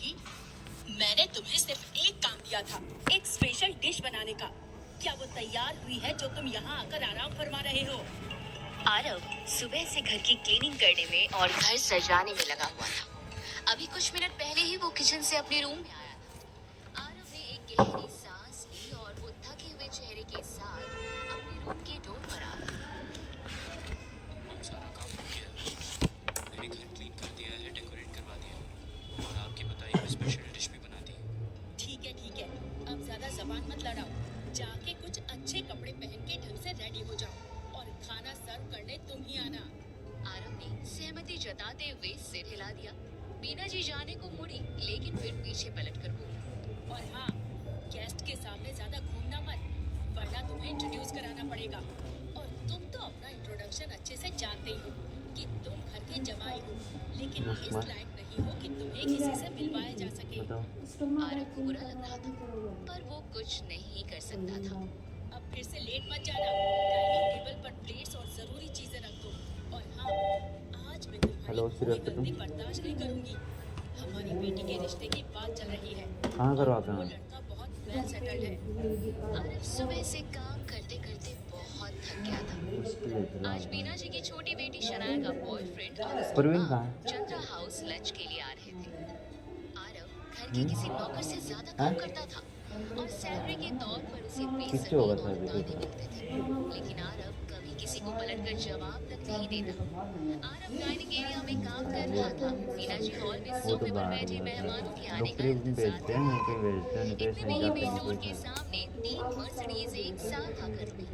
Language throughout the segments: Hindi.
मिलेगी। मैंने तुम्हें सिर्फ एक काम दिया था, एक स्पेशल डिश बनाने का। क्या वो तैयार हुई है जो तुम यहाँ आकर आराम फरमा रहे हो? आरव सुबह से घर की क्लीनिंग करने में और घर सजाने में लगा हुआ था। अभी कुछ मिनट पहले ही वो किचन से अपने रूम में आया था। आरव ने एक गहरी सांस ली और वो थके हुए चेहरे के साथ अपने रूम के डोर पर आ गया। सारा काम हो गया। मैंने घर क्लीन कर दिया है, डेकोरेट करवा दिया और आपकी बताई हुई स्पेशल डिश भी बना दी। ठीक है, अब ज्यादा जबान मत लड़ाओ। जाके कुछ अच्छे कपड़े पहन के ढंग से रेडी हो जाओ और खाना सर्व करने तुम ही आना। आरव ने सहमति जताते हुए सिर हिला दिया। बीना जी जाने को मुड़ी, लेकिन फिर पीछे पलटकर बोली, और हाँ, गेस्ट के सामने ज्यादा घूमना मत, वरना तुम्हें इंट्रोड्यूस कराना पड़ेगा। और तुम तो अपना इंट्रोडक्शन अच्छे से जानते ही हो कि तुम घर के जमाई हो, लेकिन इस लायक नहीं हो कि तुम्हें किसी से मिलवाया जा सके। आरव को बुरा लग रहा था, पर वो कुछ नहीं कर सकता था। अब फिर से लेट मत जाना। डाइनिंग टेबल पर प्लेट्स और जरूरी चीजें रख दो। और हाँ, आज मैं तुम्हारी कोई गलती बर्दाश्त नहीं करूंगी। हमारी बेटी के रिश्ते की बात चल रही है। कहाँ करवाते वो हैं? लड़का बहुत वेल सेटल्ड है। आरव सुबह से काम करते करते बहुत थक गया था। आज बीना जी की छोटी बेटी शनाया का बॉयफ्रेंड और उसकी परवीन माँ कहाँ है? चंद्रा हाउस लंच के लिए आ रहे थे। आरव घर के किसी नौकर से ज्यादा काम करता था और सैलरी के तौर पर उसे किससे होगा बेइज्जती और शादी ताने के? मिलते थे, लेकिन आरव कभी किसी को पलटकर जवाब तक नहीं देता। आरव डाइनिंग एरिया में काम कर रहा था। मीना जी हॉल में वो तो सोफे पर बाहर बैठे में मेहमानों के आने का डॉक्टरी इंतजार भेजते कर हैं, रही कहीं भेजते हैं, थी। इतने पैसे में ही जाते मेन हैं डोर के कोई। सामने 3 मर्सिडीज एक साथ आकर रुकी।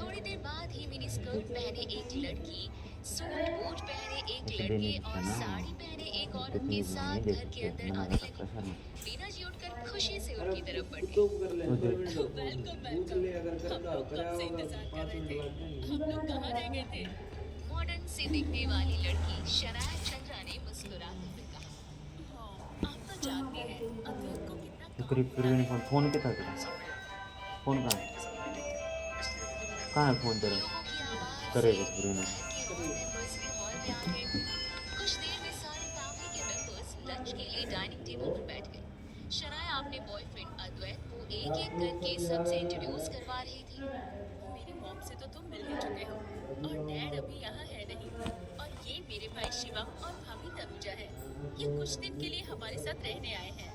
थोड़ी देर बाद ही मिनी स्कर्ट पहने एक लड़की, सूट बूट पहने एक ऐसे लड़के देने और ना, साड़ी पहने एक औरत इतनी के नहीं साथ दे घर के सकते, अंदर मना आने कर सकता लगी। सर मैं। बीना जी उठकर खुशी से उनकी तरफ बढ़े। वेलकम, हम लोग कब से इंतजार कर रहे थे। हम लोग कहाँ रह गए थे? मॉडर्न सी दिखने वाली लड़की शनाया चंद्रा ने मुस्कुराते हुए कहा, हाँ, आप तो जानते हैं अद्वैत को कितना तो काम करीब होता है। फोन कितना तेरा? फोन कहाँ है? कहाँ है फोन तेरा? लोगों की आवाज करेगा से परवीन। घर के और मेंबर्स भी हॉल में आ गए थे। कुछ देर में सारे फैमिली के मेंबर्स लंच के लिए डाइनिंग टेबल पर बैठ गए। शनाया अपने बॉयफ्रेंड अद्वैत को एक एक करके सबसे इंट्रोड्यूस करवा रही थी। मेरी मॉम से तो तुम मिल ही चुके हो और डैड अभी यहाँ है नहीं। और ये मेरे भाई शिवम और भाभी तनुजा है। ये कुछ दिन के लिए हमारे साथ रहने आए हैं।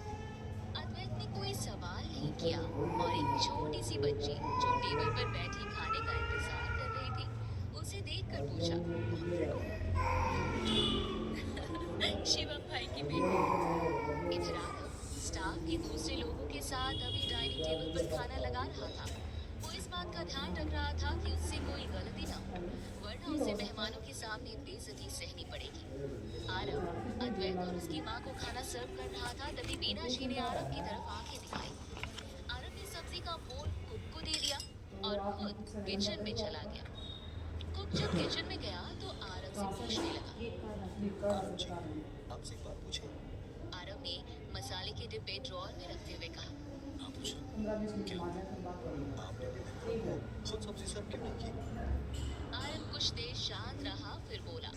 अद्वैत ने कोई सवाल नहीं किया और एक छोटी सी बच्ची जो टेबल पर बैठी खाने का इंतजार कर रही थी, उसे देखकर पूछा, शिवम भाई की बेटी। इधर आरव स्टाफ के दूसरे लोगों के साथ अभी डाइनिंग टेबल पर खाना लगा रहा था। वो इस बात का ध्यान रख रहा था कि उससे कोई गलती ना हो, वरना उसे मेहमानों के सामने बेइज्जती सहनी पड़ेगी। आरव अद्वैत और उसकी माँ को खाना सर्व कर रहा था, तभी बीना जी ने आरव की तरफ आंखें दिखाई। आरव ने सब्जी का बोल कुक को दे दिया और खुद किचन में चला गया। कुक जब किचन में गया तो आरव से पूछने लगा, आपसे एक बात पूछे? आरव ने मसाले के डिब्बे ड्रॉअर में रखते हुए कहा, हाँ पूछे। क्या आपने मेरे को खुद सब्जी सर्व क्यों नहीं की? आरव कुछ देर शांत रहा, फिर बोला,